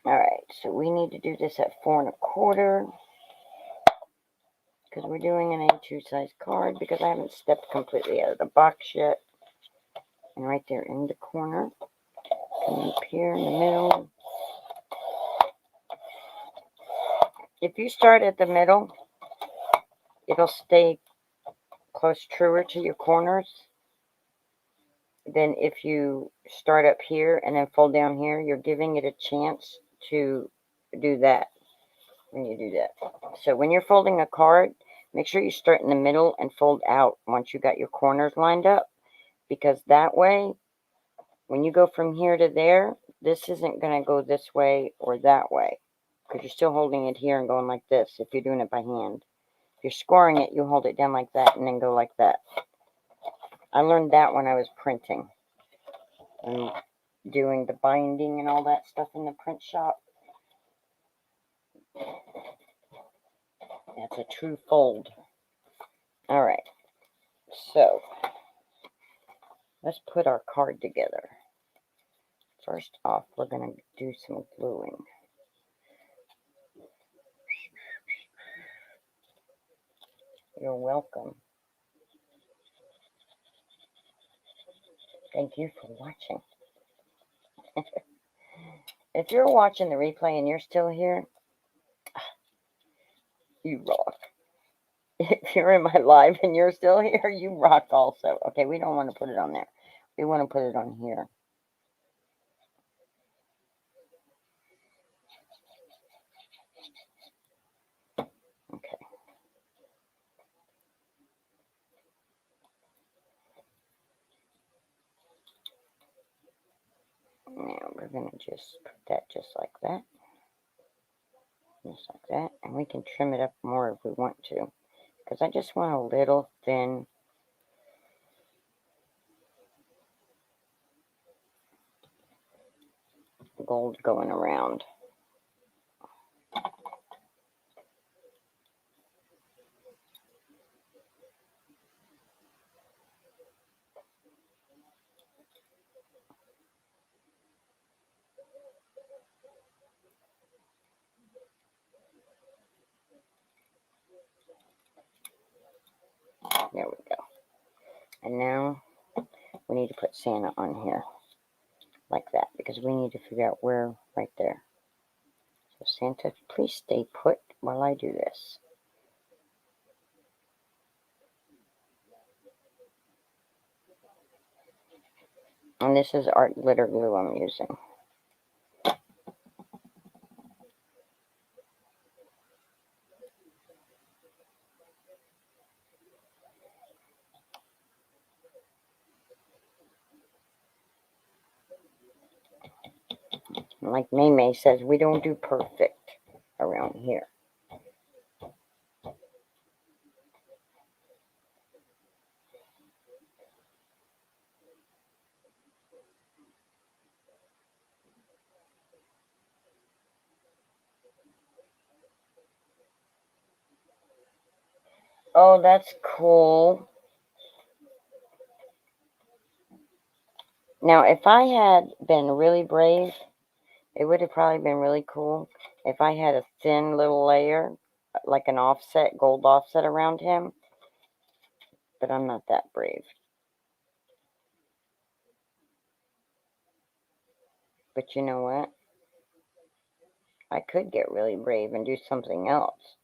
All right, so we need to do this at 4 1/4 because we're doing an A2 size card because I haven't stepped completely out of the box yet. And right there in the corner, come up here in the middle. If you start at the middle, it'll stay close truer to your corners. Then if you start up here and then fold down here, you're giving it a chance to do that when you do that. So when you're folding a card, make sure you start in the middle and fold out once you got your corners lined up, because that way, when you go from here to there, this isn't going to go this way or that way, because you're still holding it here and going like this if you're doing it by hand. If you're scoring it, you hold it down like that and then go like that. I learned that when I was printing and doing the binding and all that stuff in the print shop. That's a true fold. All right, so let's put our card together. First off, we're going to do some gluing. You're welcome. Thank you for watching. If you're watching the replay and you're still here, you rock. If you're in my live and you're still here, you rock also. Okay, we don't want to put it on there. We want to put it on here. Okay. Now we're going to just put that just like that. Just like that. And we can trim it up more if we want to, because I just want a little thin gold going around. There we go. And now we need to put Santa on here like that, because we need to figure out where right there. So Santa, please stay put while I do this. And this is art glitter glue I'm using. Like May says, we don't do perfect around here. Oh, that's cool. Now, if I had been really brave, It would have probably been really cool if I had a thin little layer, like an offset, gold offset around him. But I'm not that brave. But you know what? I could get really brave and do something else.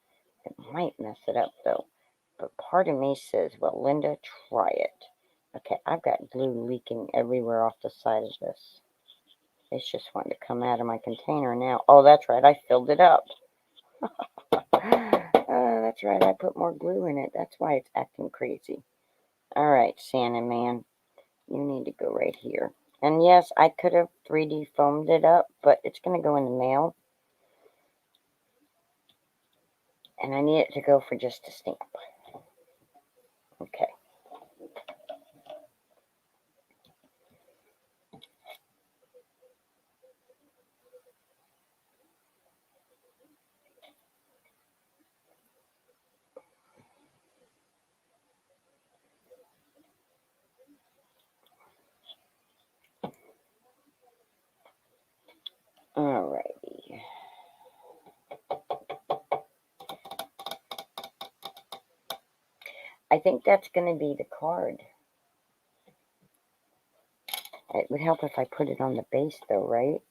It might mess it up though. But part of me says, well, Linda, try it. Okay, I've got glue leaking everywhere off the side of this. It's just wanting to come out of my container now. Oh, that's right, I filled it up. That's right, I put more glue in it. That's why it's acting crazy. All right, Santa Man, you need to go right here. And yes, I could have 3D foamed it up, but it's going to go in the mail. And I need it to go for just a stamp. Okay. Alrighty. I think that's going to be the card. It would help if I put it on the base though, right?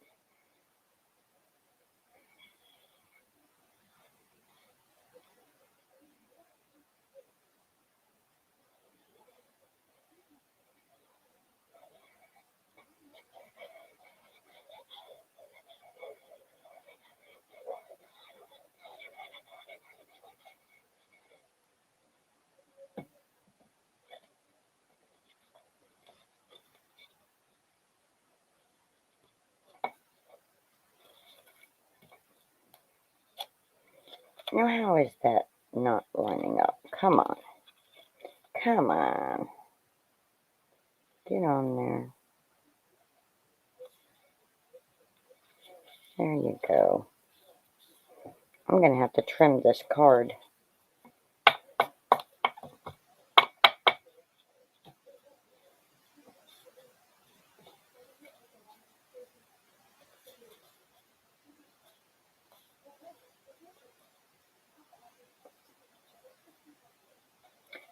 Now, how is that not lining up? Come on. Come on. Get on there. There you go. I'm going to have to trim this card.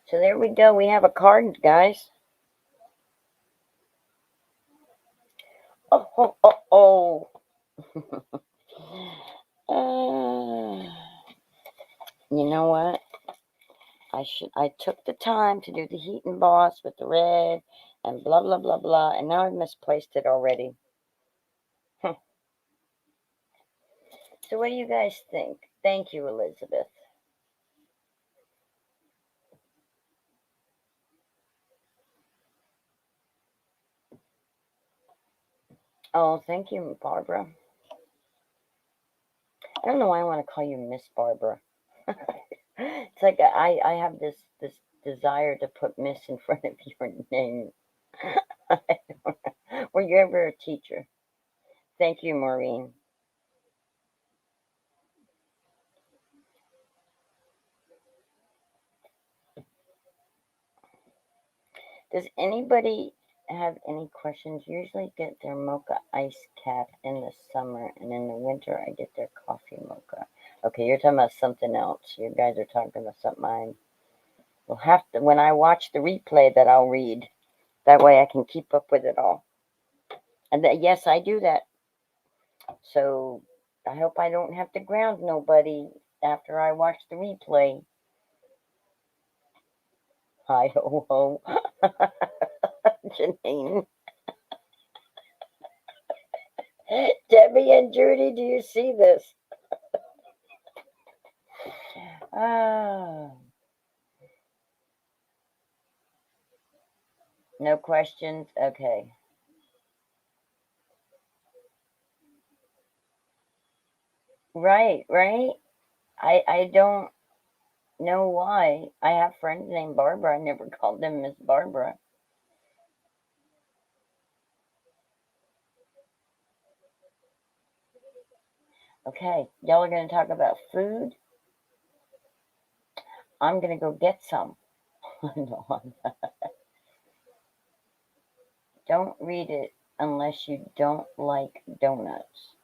So there we go. We have a card, guys. Oh, oh, oh, oh. You know what? I took the time to do the heat emboss with the red and blah, blah, blah, blah. And now I've misplaced it already. So what do you guys think? Thank you, Elizabeth. Oh, thank you, Barbara. I don't know why I want to call you Miss Barbara. It's like I have this desire to put Miss in front of your name. Were you ever a teacher? Thank you, Maureen. Does anybody have any questions? Usually get their mocha ice cap in the summer, and in the winter I get their coffee mocha. Okay, you're talking about something else. You guys are talking about something I will have to, when I watch the replay, that I'll read. That way I can keep up with it all. And that, yes, I do that. So I hope I don't have to ground nobody after I watch the replay. Hi ho ho. Janine. Debbie and Judy, do you see this? Ah, no questions? Okay. Right, right. I don't know why. I have friends named Barbara. I never called them Miss Barbara. Okay, y'all are going to talk about food. I'm going to go get some. Don't read it unless you don't like donuts.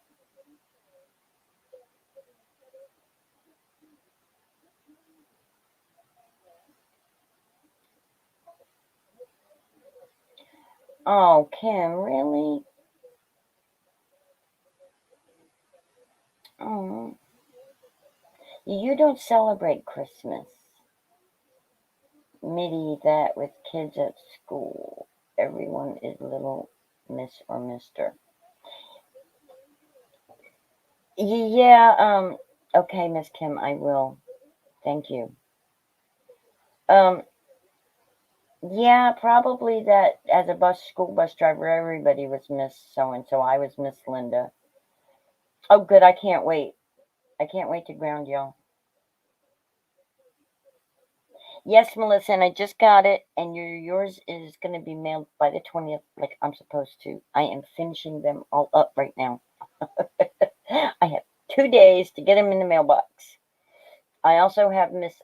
Oh, Kim, really? Oh, you don't celebrate Christmas. Midi that with kids at school. Everyone is little Miss or Mister. Yeah, okay, Miss Kim, I will. Thank you. Um, yeah, probably that as a school bus driver, everybody was Miss so and so. I was Miss Linda. Oh, good. I can't wait. I can't wait to ground y'all. Yes, Melissa, and I just got it, and yours is going to be mailed by the 20th, like I'm supposed to. I am finishing them all up right now. I have 2 days to get them in the mailbox. I also have Miss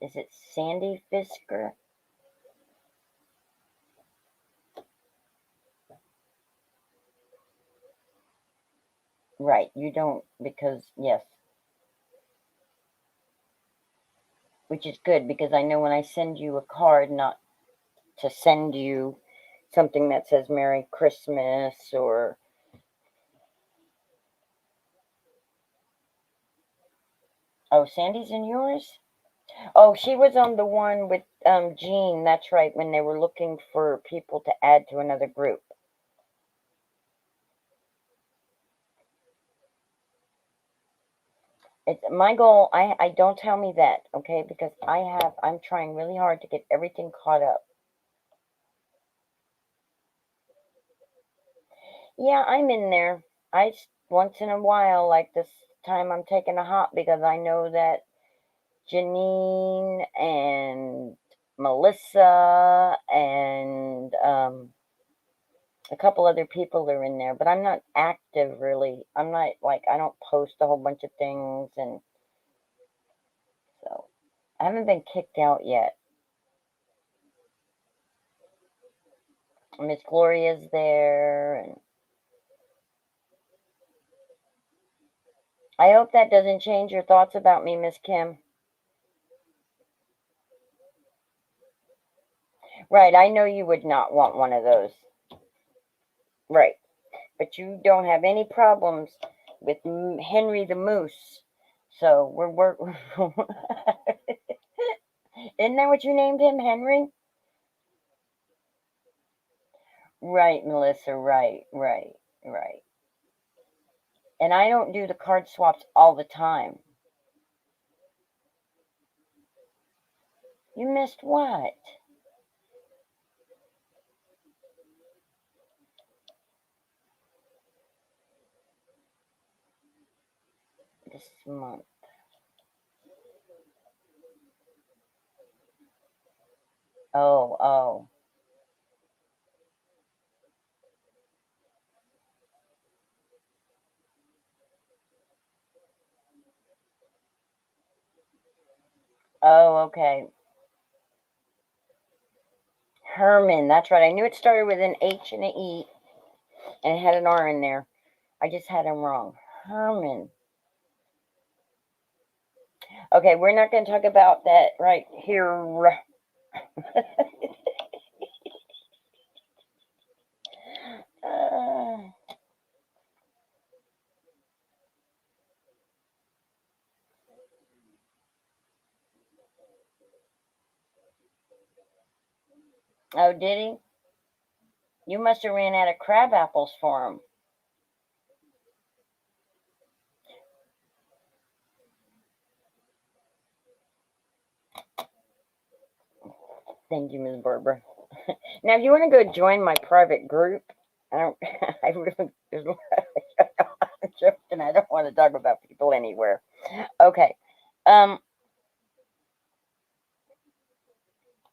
is it Sandy Fisker? Right, you don't because yes, which is good because I know when I send you a card, not to send you something that says Merry Christmas or oh, Sandy's in yours? Oh, she was on the one with Jean. That's right, when they were looking for people to add to another group. It's my goal. I don't tell me that, okay? Because I'm trying really hard to get everything caught up. Yeah, I'm in there. Once in a while, like this time, I'm taking a hop because I know that Janine and Melissa and a couple other people are in there, but I'm not active really. I'm not like I don't post a whole bunch of things, and so I haven't been kicked out yet. Miss Gloria's there, and I hope that doesn't change your thoughts about me, Miss Kim. Right, I know you would not want one of those. Right, but you don't have any problems with Henry the Moose. So we're isn't that what you named him, Henry? Right, Melissa. Right, right, right. And I don't do the card swaps all the time. You missed what? This month. Oh, oh. Oh, okay. Herman, that's right. I knew it started with an H and an E and it had an R in there. I just had him wrong. Herman. Okay, we're not going to talk about that right here. Uh, oh, did he? You must have ran out of crab apples for him. Thank you, Ms. Barbara. Now, if you want to go join my private group, I don't. I really. I'm joking. I don't want to talk about people anywhere. Okay. Um.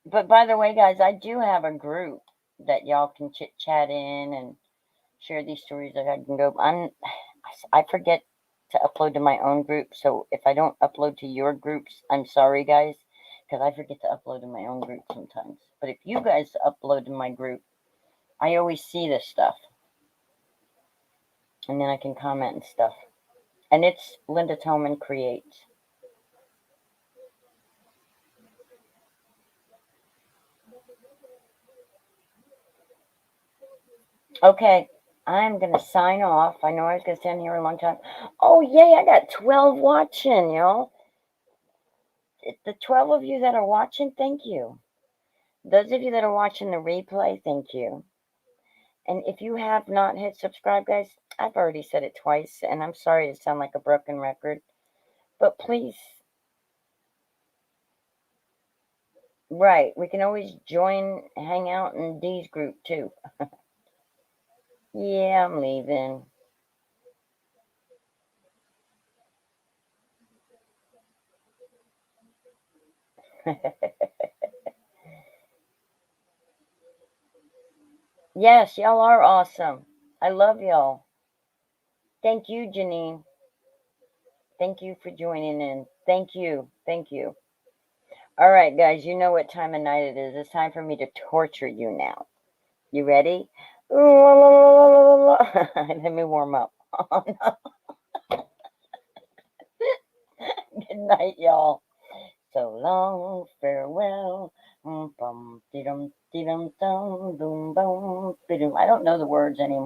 But by the way, guys, I do have a group that y'all can chit chat in and share these stories that I can go. I forget to upload to my own group, so if I don't upload to your groups, I'm sorry, guys, because I forget to upload to my own group sometimes. But if you guys upload to my group, I always see this stuff, and then I can comment and stuff. And it's Linda Tillman Creates. Okay, I'm gonna sign off. I know I was gonna stand here a long time. Oh yay, I got 12 watching, y'all. The 12 of you that are watching, thank you. Those of you that are watching the replay, thank you. And if you have not hit subscribe, guys, I've already said it twice, and I'm sorry to sound like a broken record, but please, right, we can always join, hang out in Dee's group too. Yeah, I'm leaving. Yes, y'all are awesome. I love y'all. Thank you, Janine. Thank you for joining in. Thank you. Thank you. All right, guys, you know what time of night it is. It's time for me to torture you now. You ready? Let me warm up. Good night, y'all. So long, farewell. Bum, dee-dum, dee-dum, dum, boom, boom, dee-dum. I don't know the words anymore.